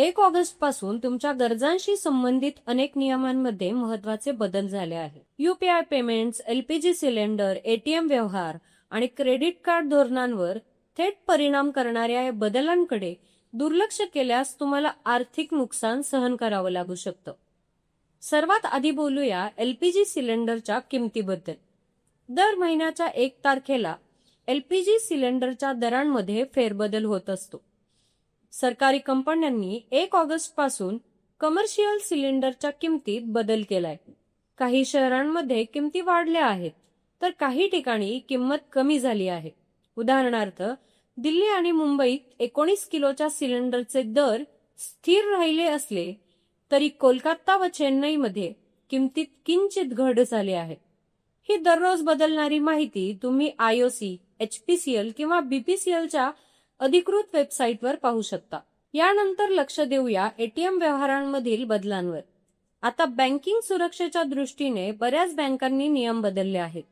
1 August पासून तुमच्या गरजांशी संबंधित अनेक नियमांमध्ये महत्त्वाचे बदल झाले आहेत. UPI payments, LPG cylinder, ATM व्यवहार आणि क्रेडिट कार्ड धोरणांवर थेट परिणाम करणाऱ्या या बदलांकडे दुर्लक्ष केल्यास तुम्हाला आर्थिक नुकसान सहन करावं लागू शकतं. सर्वात आधी बोलूया एलपीजी सिलेंडरच्या किमतीबद्दल. दर महिन्याच्या 1 तारखेला एलपीजी सिलेंडरच्या दरांमध्ये फेरबदल होत असतो. सरकारी कंपन्यांनी 1 ऑगस्ट पासून कमर्शियल सिलेंडरच्या किमतीत बदल केलाय. काही शहरांमध्ये किमती वाढल्या आहेत, तर काही ठिकाणी किंमत कमी झाली आहे. उदाहरणार्थ, दिल्ली आणि मुंबईत 19 किलोच्या सिलेंडरचे दर स्थिर राहिले असले तरी कोलकाता व चेन्नईमध्ये किमतीत किंचित घट झाली आहे. ही दररोज बदलणारी माहिती तुम्ही आयओसी, एचपीसीएल किंवा बीपीसीएलच्या अधिकृत वेबसाईटवर पाहू शकता. यानंतर लक्ष देऊया एटीएम व्यवहारांमधील बदलांवर. आता बँकिंग सुरक्षेच्या दृष्टीने बऱ्याच बँकांनी नियम बदलले आहेत.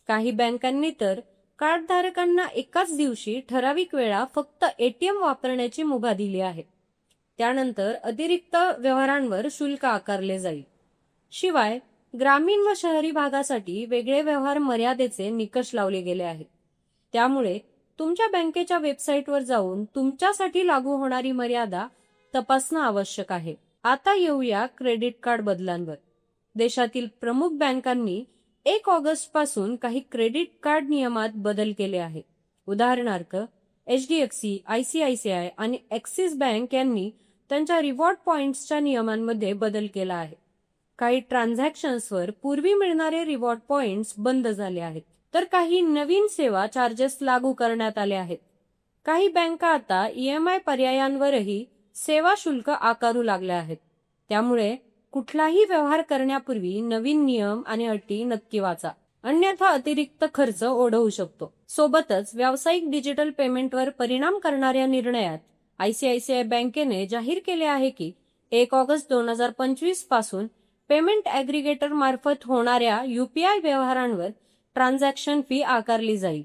काही बँकांनी तर कार्डधारकांना एकाच दिवशी ठराविक वेळा फक्त एटीएम वापरण्याची मुभा दिली आहे. त्यानंतर अतिरिक्त व्यवहारांवर शुल्क आकारले जाईल. शिवाय ग्रामीण व शहरी भागासाठी वेगळे व्यवहार मर्यादेचे निकष लावले गेले आहेत. त्यामुळे तुमच्या बँकेच्या वेबसाईटवर जाऊन तुमच्यासाठी लागू होणारी मर्यादा तपासणं आवश्यक आहे. आता येऊया क्रेडिट कार्ड बदलांवर. देशातील प्रमुख बँकांनी 1 ऑगस्ट पासून काही क्रेडिट कार्ड नियमात बदल केले आहेत. उदाहरणार्थ, एचडीएफसी, आयसीआयसीआय आणि ॲक्सिस बँक यांनी त्यांच्या रिवॉर्ड पॉइंट्सच्या नियमांमध्ये बदल केला आहे. काही ट्रान्झॅक्शन्सवर पूर्वी मिळणारे रिवॉर्ड पॉइंट्स बंद झाले आहेत, तर काही नवीन सेवा चार्जेस लागू करण्यात आले आहेत. काही बँका आता ईएमआय पर्यायांवरही सेवा शुल्क आकारू लागल्या आहेत. त्यामुळे कुठलाही व्यवहार करण्यापूर्वी नवीन नियम आणि अटी नक्की वाचा, अन्यथा अतिरिक्त खर्च ओढवू शकतो. सोबतच व्यावसायिक डिजिटल पेमेंटवर परिणाम करणाऱ्या निर्णयात आयसीआयसीआय बँकेने जाहीर केले आहे की 1 ऑगस्ट 2025 पासून पेमेंट ॲग्रिगेटर मार्फत होणाऱ्या यूपीआय व्यवहारांवर ट्रान्झॅक्शन फी आकारली जाईल.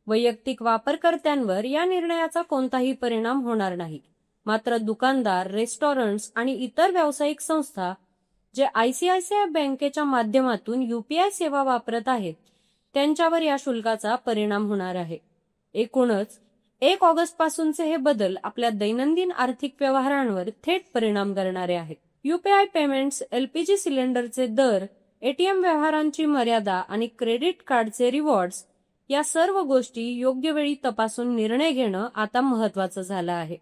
वैयक्तिक वापरकर्त्यांवर या निर्णयाचा कोणताही परिणाम होणार नाही. मात्र दुकानदार, रेस्टॉरंट्स आणि इतर व्यावसायिक संस्था जे आयसीआयसीआय बँकेच्या माध्यमातून यूपीआय सेवा वापरत आहेत, त्यांच्यावर या शुल्काचा परिणाम होणार आहे. एकूणच 1 ऑगस्ट पासूनचे हे बदल आपल्या दैनंदिन आर्थिक व्यवहारांवर थेट परिणाम करणारे आहेत. यूपीआय पेमेंट्स, एलपीजी सिलेंडरचे दर, एटीएम व्यवहारांची मर्यादा आणि क्रेडिट कार्डचे रिवॉर्ड्स या सर्व गोष्टी योग्य वेळी तपासून निर्णय घेणं आता महत्त्वाचं झालं आहे.